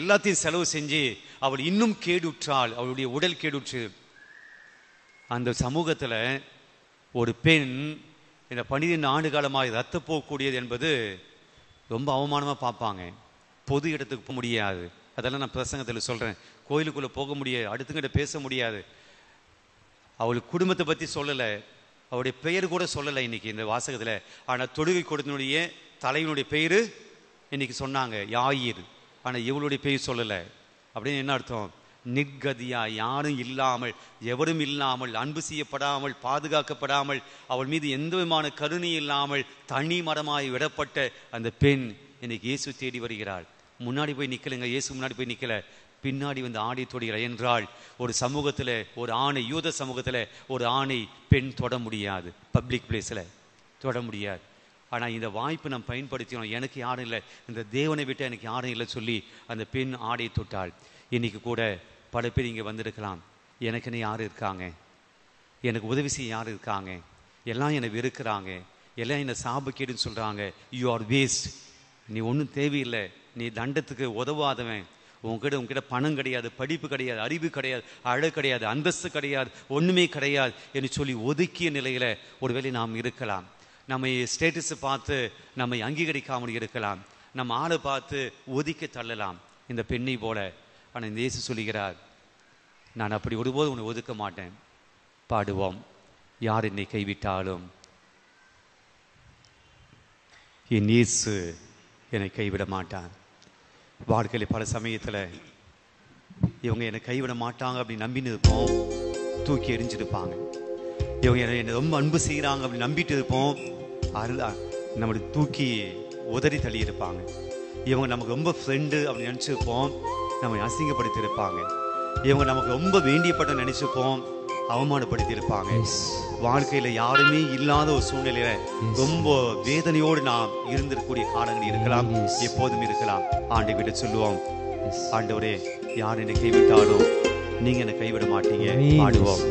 எல்லாத்தையும் செலவு செஞ்சு அவள் இன்னும் கேடுற்றாள், அவளுடைய உடல் கேடுற்று. அந்த சமூகத்தில் ஒரு பெண் இந்த 12 ஆண்டு காலமாய் ரத்த போகக்கூடியது என்பது ரொம்ப அவமானமாக பார்ப்பாங்க. பொது இடத்துக்கு போக முடியாது. அதெல்லாம் நான் பிரசங்கத்தில் சொல்கிறேன். கோயிலுக்குள்ளே போக முடியாது, அடுத்துக்கிட்ட பேச முடியாது. அவளுக்கு குடும்பத்தை பற்றி சொல்லலை, அவருடைய பெயர் கூட சொல்லலை இன்னைக்கு இந்த வாசகத்தில். ஆனால் தொழுகை கொடுத்தனுடைய தலைவனுடைய பெயர் இன்னைக்கு சொன்னாங்க, யாயிர். ஆனால் இவளுடைய பெயர் சொல்லலை. அப்படின்னு என்ன அர்த்தம்? நிர்கதியா, யாரும் இல்லாமல், எவரும் இல்லாமல், அன்பு செய்யப்படாமல், பாதுகாக்கப்படாமல், அவள் மீது எந்த விதமான கருணை இல்லாமல் தனி மரமாய் விடப்பட்ட அந்த பெண் இன்னைக்கு இயேசு தேடி வருகிறாள். முன்னாடி போய் நிற்கலைங்க, இயேசு முன்னாடி போய் நிற்கல, பின்னாடி வந்து ஆடை தொடுகிறாள். என்றால் ஒரு சமூகத்தில் ஒரு ஆணை, யூத சமூகத்தில் ஒரு ஆணை பெண் தொட முடியாது, பப்ளிக் பிளேஸில் தொட முடியாது. ஆனால் இந்த வாய்ப்பு நம்ம பயன்படுத்தினோம். எனக்கு யாரும் இல்லை, இந்த தேவனை விட்டு எனக்கு யாரும் இல்லை சொல்லி அந்த பெண் ஆடை தொட்டாள். இன்னைக்கு கூட பல பேர் இங்கே வந்திருக்கலாம், எனக்குன்னு யார் இருக்காங்க, எனக்கு உதவி செய்ய யார் இருக்காங்க, எல்லாம் என்னை வெறுக்கிறாங்க, எல்லாம் என்னை சாபக்கேடுன்னு சொல்கிறாங்க. யூ ஆர் வேஸ்ட், நீ ஒன்றும் தேவையில்லை, நீ தண்டத்துக்கு உதவாதவன், உங்ககிட்ட பணம் கிடையாது, படிப்பு கிடையாது, அறிவு கிடையாது, அழகு கிடையாது, அந்தஸ்து கிடையாது, ஒன்றுமே கிடையாது என்று சொல்லி ஒதுக்கிய நிலையில் ஒருவேளை நாம் இருக்கலாம். நம்மை ஸ்டேட்டஸை பார்த்து நம்மை அங்கீகரிக்காமல் இருக்கலாம், நம்ம ஆளை பார்த்து ஒதுக்க தள்ளலாம், இந்த பெண்ணை போல. ஆனால் இந்த இயேசு சொல்லுகிறார், நான் அப்படி ஒருபோது உன்னை ஒதுக்க மாட்டேன். பாடுவோம். யார் என்னை கைவிட்டாலும் என் இயேசு என்னை கைவிட மாட்டான். வாழ்க்கையில் பல சமயத்தில் இவங்க என்னை கைவிட மாட்டாங்க அப்படி நம்பின்னு இருப்போம், தூக்கி எரிஞ்சிருப்பாங்க. இவங்க என்னை ரொம்ப அன்பு செய்கிறாங்க அப்படி நம்பிட்டு இருப்போம், நம்மளை தூக்கி உதறி தள்ளி இருப்பாங்க. இவங்க நமக்கு ரொம்ப ஃப்ரெண்டு அப்படி நினச்சிருப்போம், நம்ம அசிங்கப்படுத்தி இருப்பாங்க. இவங்க நமக்கு ரொம்ப வேண்டியப்பட்ட நினைச்சுப்போம், அவமானப்படுத்தி இருப்பாங்க. வாழ்க்கையில யாருமே இல்லாத ஒரு சூழ்நிலையில ரொம்ப வேதனையோடு நாம் இருந்திருக்கக்கூடிய காலங்கள் இருக்கலாம், எப்போதும் இருக்கலாம். ஆண்டவரை சொல்லுவோம், ஆண்டவரே, யார் என்னை கைவிட்டாலும் நீங்க என்னை கைவிட மாட்டீங்க. பாடுவோம்.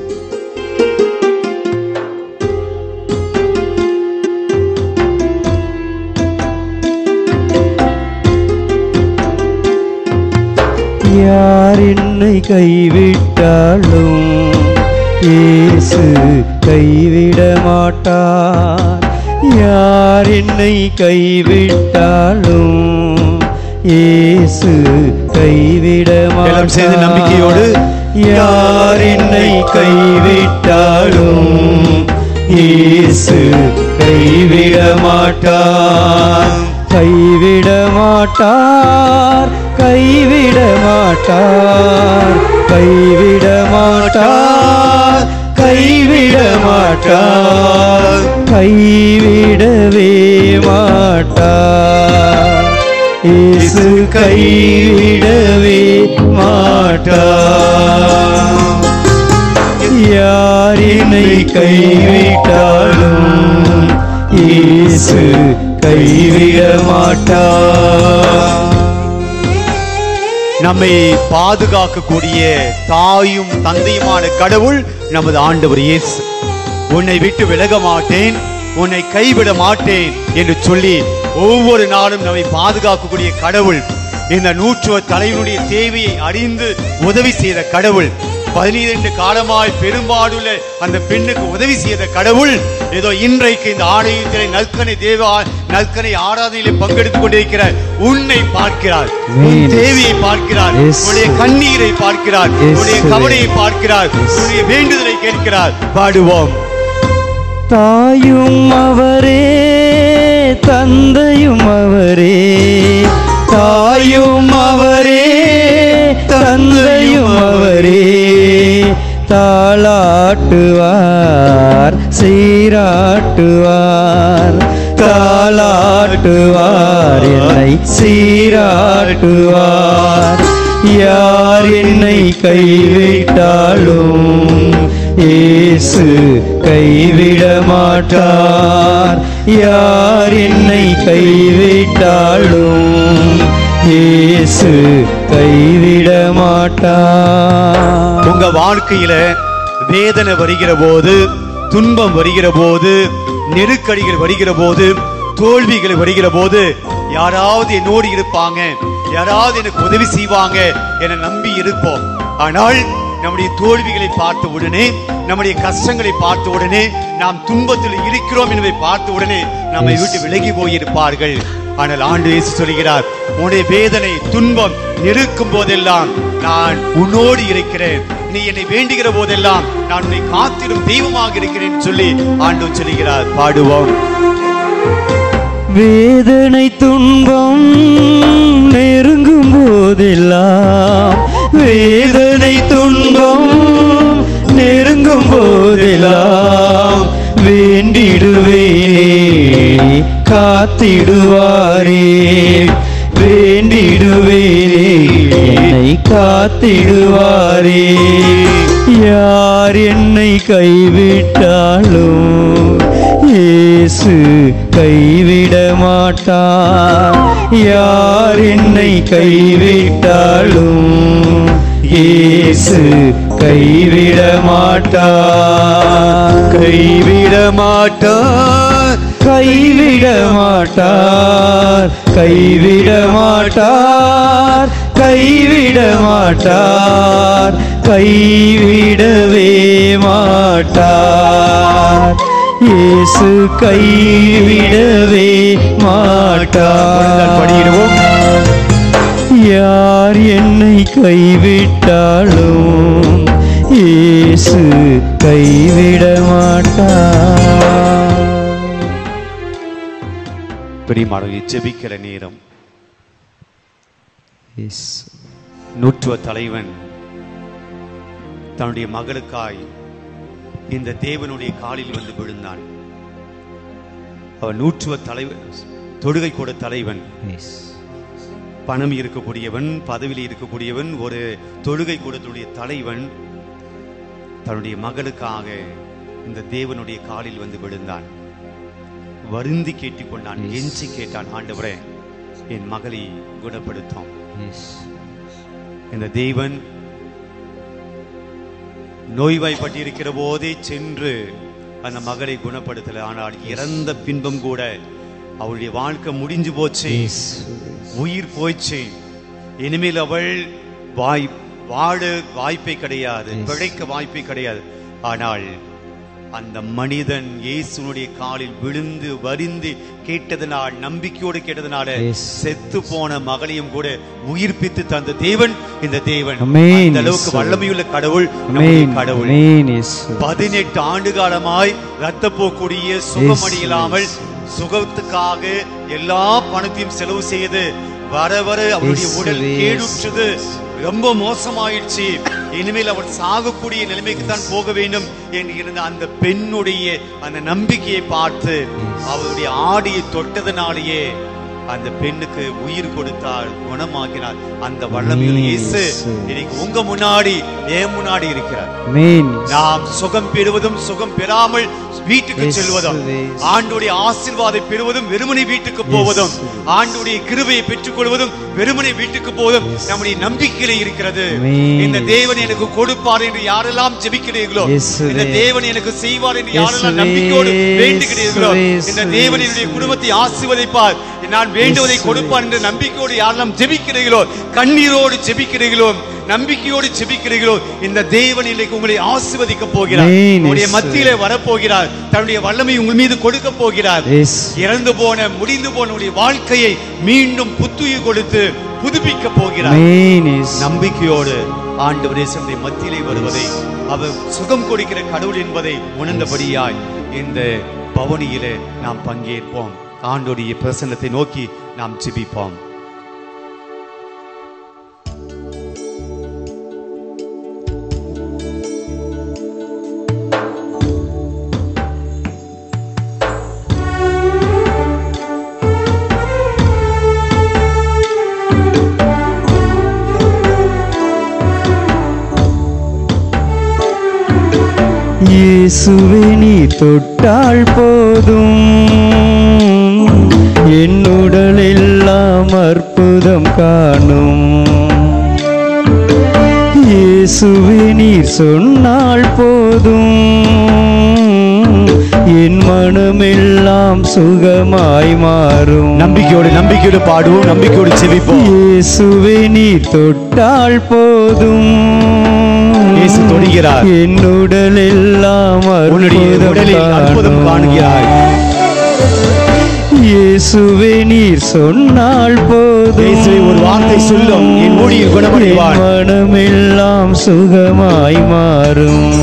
யார் என்னை கைவிட்டாலும் இயேசு கைவிட மாட்டார். யார் என்னை கைவிட்டாலும் இயேசு கைவிட மாட்டார். நம்பிக்கையோடு யார் என்னை கைவிட்டாலும் இயேசு கைவிட மாட்டார். கைவிட மாட்டார், கைவிட மாட்டார், கைவிட மாட்டார், கைவிட மாட்டார், கைவிடவே மாட்டார். இயேசு கைவிடவே மாட்டார். யார் என்னை கைவிட்டாலும் இயேசு கைவிட மாட்டார். நம்மை பாதுகாக்கக்கூடிய தாயும் தந்தையுமான கடவுள் நமது ஆண்டவர் இயேசு. உன்னை விட்டு விலக மாட்டேன், உன்னை கைவிட மாட்டேன் என்று சொல்லி ஒவ்வொரு நாளும் நம்மை பாதுகாக்கக்கூடிய கடவுள், இந்த நூற்றுவ தலைவனுடைய தேவையை அறிந்து உதவி செய்த கடவுள், 12 காலமாய் பெரும்பாடுள்ள அந்த பெண்ணுக்கு உதவி செய்த கடவுள், ஏதோ இன்றைக்கு இந்த ஆலயத்திலே நற்கனை ஆராதனையிலே பங்கெடுத்துக் கொண்டிருக்கிற உன்னை பார்க்கிறார், உன் தேவையை பார்க்கிறார், உன்னுடைய கண்ணீரை பார்க்கிறார், உன்னுடைய கவலையை பார்க்கிறார், உன்னுடைய வேண்டுதலை கேட்கிறார். பாடுவோம். தாயும் அவரே, தந்தையும் அவரே, தாயும் அவரே, தந்தையும் அவரே. தாளாட்டுவார், சீராட்டுவார், தாளாட்டுவார், என்னை சீராட்டுவார். யார் என்னை கைவிட்டாலும் இயேசு கைவிட மாட்டார். யார் என்னை கைவிட்டாலும் இயேசு கைவிட மாட்டார். உங்க வாழ்க்கையில வேதனை வருகிற போது, துன்பம் வருகிற போது, நெருக்கடிகள் வருகிற போது, தோல்விகள் வருகிற போது, யாராவது என்னோடு இருப்பாங்க, யாராவது எனக்கு உதவி செய்வாங்க என நம்பி இருப்போம். ஆனால் நம்முடைய தோல்விகளை பார்த்த உடனே, நம்முடைய கஷ்டங்களை பார்த்த உடனே, நாம் துன்பத்தில் இருக்கிறோம் என்பதை பார்த்த உடனே நம்மை விட்டு விலகி போயிருப்பார்கள். ஆனால் ஆண்டு இயேசு சொல்கிறார், உன்னுடைய வேதனை துன்பம் நெருக்கும் போதெல்லாம் நான் உன்னோடு இருக்கிறேன், நீ என்னை வேண்டுகிற போதெல்லாம் நான் உன்னை காத்திடும் தெய்வமாக இருக்கிறேன் சொல்லி ஆண்டவர் சொல்கிறார். பாடுவோம். வேதனை துன்பம் நெருங்கும் போதெல்லாம், வேதனை துன்பம் நெருங்கும் போதெல்லாம் வேண்டிடுவேனே காத்திடுவாரே, வேண்டிடுவேனே என்னை காத்திடுவாரே. யார் என்னை கைவிட்டாலும் இயேசு கைவிட மாட்டார், யார் என்னை கைவிட்டாலும் இயேசு கைவிட மாட்டார், கைவிட மாட்டார், கைவிட மாட்டார், கைவிட மாட்டார், கைவிட மாட்டார், கைவிடவே மாட்டார், இயேசு கைவிடவே மாட்டார். படியிடுவோம். யார் என்னை கைவிட்டாலும் இயேசு கைவிட மாட்டார். பிரியமானவர்களே, ஜெபிக்கிற நேரம். எஸ். நூற்றுவ தலைவன் தன்னுடைய மகளுக்காய் இந்த தேவனுடைய காலில் வந்து விழுந்தான். அவன் நூற்றுவ தலைவன், தொடுகை கூட தலைவன், எஸ். பணம் இருக்கக்கூடியவன், பதவியில் இருக்கக்கூடியவன், ஒரு தொழுகை கூடத்துடைய தலைவன் தன்னுடைய மகளுக்காக இந்த தேவனுடைய காலில் வந்து விழுந்தான். வருந்தி கேட்டுக்கொண்டான், கெஞ்சி கேட்டான், ஆண்டவரே என் மகளை குணப்படுத்தும். இந்த தேவன் நோய்வாய்ப்பட்டிருக்கிற போதே சென்று அந்த மகளை குணப்படுத்தல. ஆனால் இறந்த பின்பம் கூட அவளுடைய வாழ்க்கை முடிஞ்சு போச்சு, உயிர் போயிடுச்சு, இனிமேல் அவள் வாழ வாய்ப்பே கிடையாது, பிழைக்க வாய்ப்பே கிடையாது. ஆனால் அந்த மனிதன் இயேசுனுடைய காலில் விழுந்து வரிந்து கேட்டதனால், நம்பிக்கையோடு கேட்டதனால செத்து போன மகளையும் கூட உயிர்ப்பித்து தந்த தேவன் இந்த தேவன். அந்த அளவுக்கு வல்லமையுள்ள கடவுள் கடவுள். 18 ஆண்டு காலமாய் ரத்தப்போக்கூடிய சுகமடையில்லாமல் சுகத்துக்காக எல்லா பணத்தையும் செலவு செய்து வர வர அவருடைய உடல் கேடுற்றது, ரொம்ப மோசமாயிடுச்சு, இனிமேல் அவர் சாகக்கூடிய நிலைமைக்கு தான் போக வேண்டும் என்று இருந்த அந்த பெண்ணுடைய அந்த நம்பிக்கையை பார்த்து அவருடைய ஆடையை தொட்டதனாலேயே அந்த பெண்ணுக்கு உயிர் கொடுத்தார், குணமாக்கினார். அந்த வல்லமையுள்ள இயேசு இன்னைக்கு உங்க முன்னாடி, என் முன்னாடி இருக்கிறார். நாம் சுகம் பெறுவதும் சுகம் பெறாமல் வீட்டுக்கு செல்வதும், ஆண்டுடைய ஆசீர்வாதம் பெறுவதும் வெறுமனை வீட்டுக்கு போவதும், ஆண்டுடைய கிருபையை பெற்றுக் கொள்வதும் வெறுமனை வீட்டுக்கு போவதும் நம்முடைய நம்பிக்கையிலே இருக்கிறது. இந்த தேவன் எனக்கு கொடுப்பார் என்று யாரெல்லாம் ஜெபிக்கிறீர்களோ, இந்த தேவன் எனக்கு செய்வார் என்று யாரெல்லாம் நம்பிக்கையோடு வேண்டுகிறீர்களோ, இந்த தேவன் என்னுடைய குடும்பத்தை ஆசீர்வதிப்பார், நான் வேண்டுவதை கொடுப்பார் என்று நம்பிக்கையோடு யாரெல்லாம் ஜெபிக்கிறீர்களோ, கண்ணீரோடு ஜெபிக்கிறீர்களோ, நம்பிக்கையோடு ஜெபிக்கிறீர்களோ, இந்த தேவன் இன்னைக்கு உங்களை ஆசீர்வதிக்க போகிறார், உங்களுடைய மத்தியிலே வரப்போகிறார், தன்னுடைய வல்லமை உங்கள் மீது கொடுக்க போகிறார். இறந்து போன முடிந்து போன உங்களுடைய வாழ்க்கையை மீண்டும் புத்துயிர் கொடுத்து புதுப்பிக்க போகிறார். நம்பிக்கையோடு ஆண்டவரே நம்முடைய மத்தியிலே வருவதை, அவர் சுகம் கொடுக்கிற கடவுள் என்பதை உணர்ந்தபடியாய் இந்த பவனியிலே நாம் பங்கேற்போம். ஆண்டவருடைய பிரசன்னத்தை நோக்கி நாம் ஜெபிப்போம். இயேசுவே நீ தொட்டால் போதும், என் உடல் எல்லாம் அற்புதம் காணும். இயேசுவே நீர் சொன்னால் போதும், என் மனமெல்லாம் சுகமாய் மாறும். நம்பிக்கையோடு பாடுவோம், நம்பிக்கையோடு செபிப்போம். இயேசுவே நீர் தொட்டால் போதும், இயேசு தொடுகிறார், என் உடல் எல்லாம் அற்புதம் காணுகிறாய். இயேசுவே நீர் சொன்னால் போதும். இயேசுவே ஒரு வார்த்தை சொல்லும், என் ஊழியர் குணமடைவான். மனமெல்லாம் சுகமாய் மாறும்.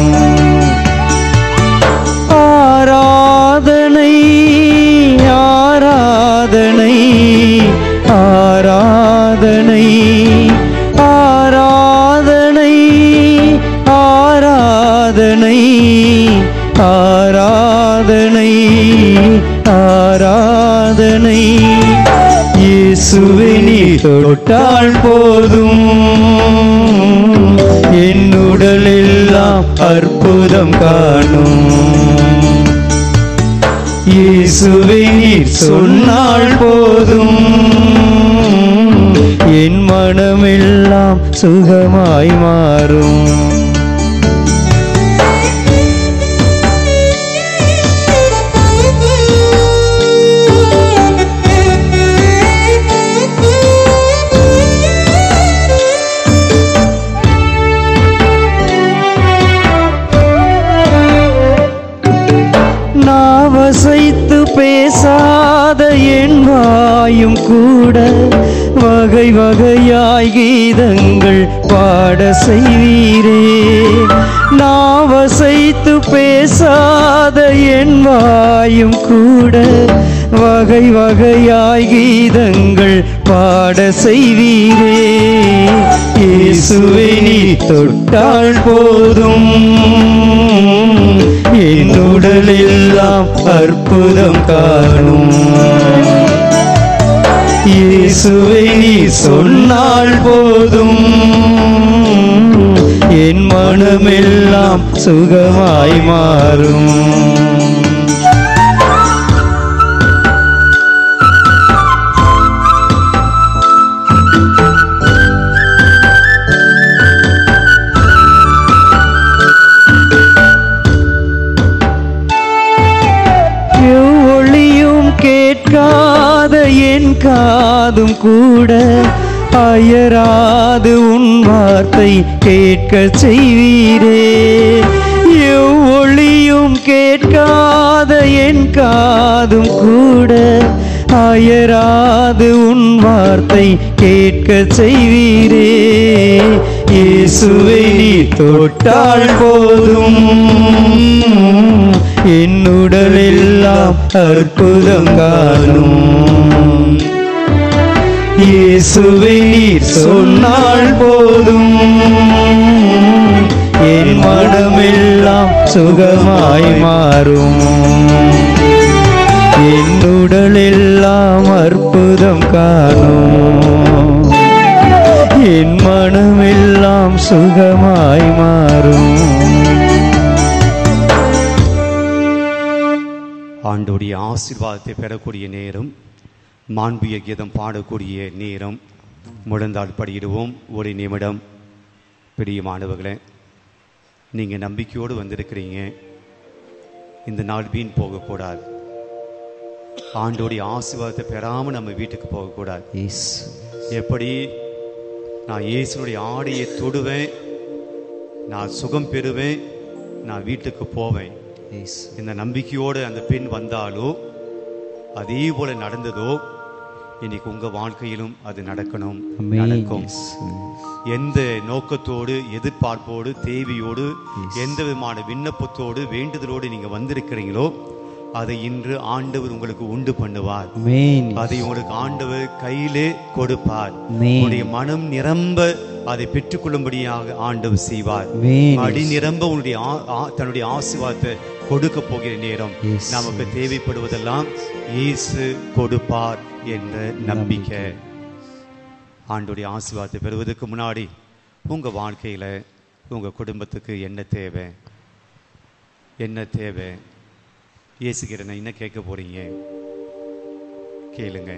ஆராதனை ஆராதனை ஆராதனை ஆராதனை ஆராதனை ஆராதனை ஆராதனை. இயேசுவே நீர் தொட்டால் போதும், என் உடலெல்லாம் அற்புதம் காணும். இயேசுவே நீர் சொன்னால் போதும், என் மனமெல்லாம் சுகமாய் மாறும். நாவசைத்து பேசாத என் வாயும் கூட வகை வகையாய் கீதங்கள் பாட செய்வீரே. நாவசைத்து பேசாத என் வாயும் கூட வகை வகையாய் கீதங்கள் பாட செய்வீரே. இயேசுவே நீர் தொட்டால் போதும், என் உடலெல்லாம் அற்புதம் காணும். இயேசுவே நீர் சொன்னால் போதும், என் மனமெல்லாம் சுகமாய் மாறும். கேட்காத என் காதும் கூட அயராது உன் வார்த்தை கேட்க செய்வீரே. எவ்வொளியும் கேட்காத என் காதும் கூட அயராது உன் வார்த்தை கேட்க செய்வீரே. இயேசுவை நீர் தொட்டால் போதும், என் உடலெல்லாம் அற்புதம் காணும். இயேசுவை நீர் சொன்னால் போதும், என் மனமெல்லாம் சுகமாய் மாறும். என் உடலெல்லாம் அற்புதம் காணும். என் மனமெல்லாம் சுகமாய் மாறும். ஆண்டோடைய ஆசீர்வாதத்தை பெறக்கூடிய நேரம், மாண்பிய கீதம் பாடக்கூடிய நேரம். முழந்தாள் படியிடுவோம் ஒரு நிமிடம். பிரியமானவர்களே, நீங்கள் நம்பிக்கையோடு வந்திருக்கிறீங்க. இந்த நாள் வீண் போகக்கூடாது. ஆண்டோடைய ஆசீர்வாதத்தை பெறாமல் நம்ம வீட்டுக்கு போகக்கூடாது. எப்படி நான் இயேசுனுடைய ஆடையை தொடுவேன், நான் சுகம் பெறுவேன், நான் வீட்டுக்கு போவேன், இந்த நம்பிக்கையோடு அந்த பெண் வந்தாலோ அதே போல நடந்ததோ இன்னைக்கு உங்க வாழ்க்கையிலும் அது நடக்கணும், நடக்கும். எந்த நோக்கத்தோடு, எதிர்பார்ப்போடு, தேவையோடு, எந்த விதமான விண்ணப்பத்தோடு, வேண்டுதலோடு நீங்க வந்திருக்கிறீங்களோ அதை இன்று ஆண்டவர் உங்களுக்கு உண்டு பண்ணுவார். அதை உங்களுக்கு ஆண்டவர் கையிலே கொடுப்பார். உங்களுடைய மனம் நிரம்ப அதை பெற்றுக்கொள்ளும்படியாக ஆண்டவர் செய்வார். அடி நிரம்ப உன்னுடைய தன்னுடைய ஆசீர்வாதத்தை கொடுக்க போகிற நேரம். நமக்கு தேவைப்படுவதெல்லாம் இயேசு கொடுப்பார் என்ற நம்பிக்கை. ஆண்டோடைய ஆசீர்வாதத்தை பெறுவதற்கு முன்னாடி உங்க வாழ்க்கையில உங்க குடும்பத்துக்கு என்ன தேவை, என்ன தேவை இயேசுகிட்ட என்ன கேட்க போறீங்க? கேளுங்க.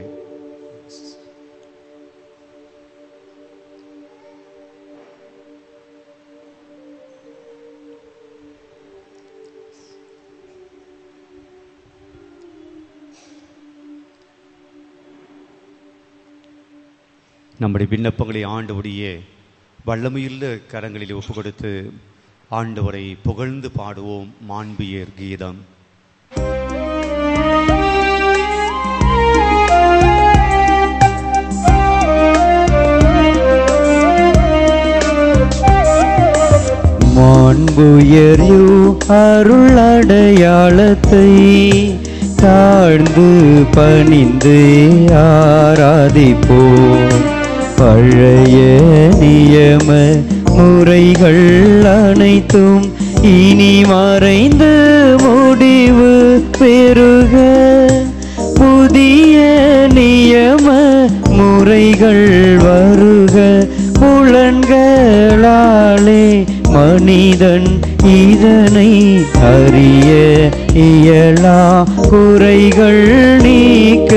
நம்முடைய விண்ணப்பங்களை ஆண்டவருடைய வல்லமையுள்ள கரங்களில் ஒப்பு கொடுத்து ஆண்டவரை புகழ்ந்து பாடுவோம். மாண்பியர் கீதம். நம்புயர்யூ அருளடையாளத்தை தாழ்ந்து பணிந்து ஆராதிப்போம். பழைய நியம முறைகள் அனைத்தும் இனி மறைந்து முடிவு பெறுக. புதிய நியம முறைகள் வருக. புலன்களாலே மனிதன் இதனை அறிய இயலா. குறைகள் நீக்க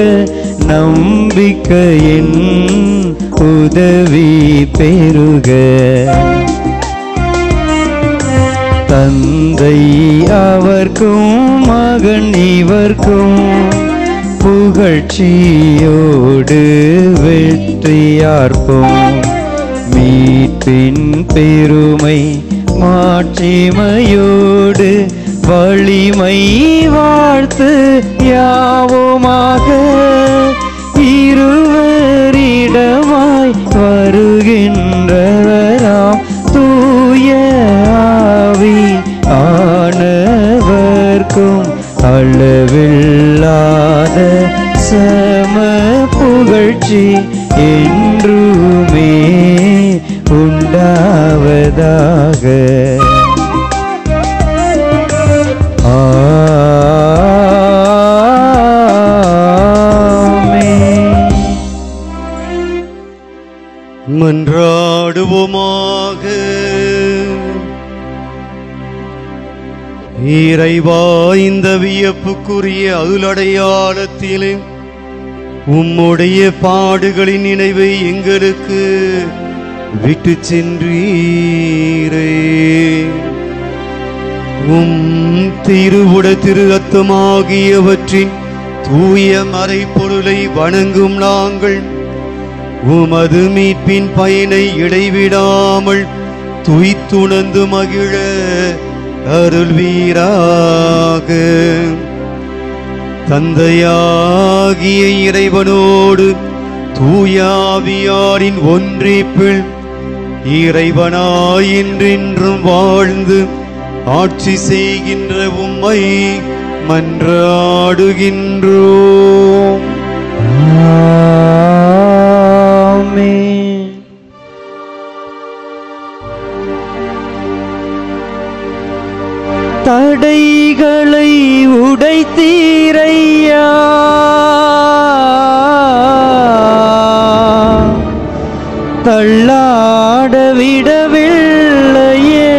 நம்பிக்கையின் உதவி பெறுக. தந்தை அவர்க்கும் மகன் இவர்க்கும் புகழ்ச்சியோடு வெற்றியார்ப்போம். மீட்பின் பெருமை மாட்சிமையோடு வலிமை வாழ்த்து யாவுமாக. இருவரிடமாய் வருகின்றவராம் தூய ஆவி ஆனவர்க்கும் அளவில்லாத சம புகழ்ச்சி என்றுமே உண்டாவதாக. மன்றாடுவோமாக. இறைவா, இந்த வியப்புக்குரிய அருளடையாளத்திலே உம்முடைய பாடுகளின் நினைவை எங்களுக்கு விட்டு சென்றீரே. உம் திருவுட திரு ரத்தமாகியவற்றின் தூய மறைப்பொருளை வணங்கும் நாங்கள் உமது மீட்பின் பயனை இடைவிடாமல் துய்த்துணர்ந்து மகிழ அருள்வீராக. தந்தையாகிய இறைவனோடு தூயாவியாரின் ஒன்றிப்பில் இறைவனாய் என்றென்றும் வாழ்ந்து ஆட்சி செய்கின்ற உம்மை மன்றாடுகின்றோம். தடைகளை உடைத்தீரையா, தள்ளாட விடவில்லையே.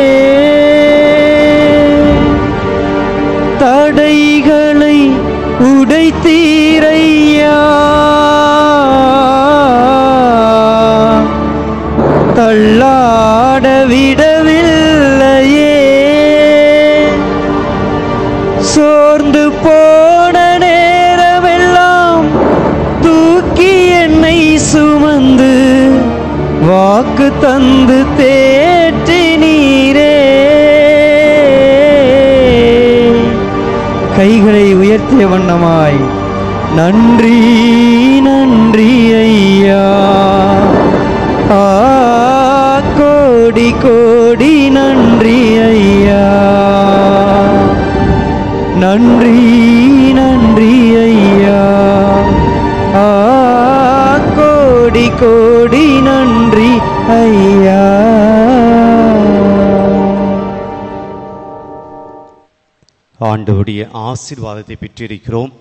தடைகளை உடைத்தீரையா, தள்ளாட விடவில்லையே. சோர்ந்து போன நேரமெல்லாம் தூக்கி என்னை சுமந்து வாக்கு தந்து தேற்றினீரே. கைகளை உயர்த்திய வண்ணமாய் நன்றி நன்றி ஐயா. கோடி கோடி நன்றி ஐயா. நன்றி நன்றி ஐயா. கோடி கோடி நன்றி ஐயா. ஆண்டவருடைய ஆசீர்வாதத்தை பெற்றிருக்கிறோம்.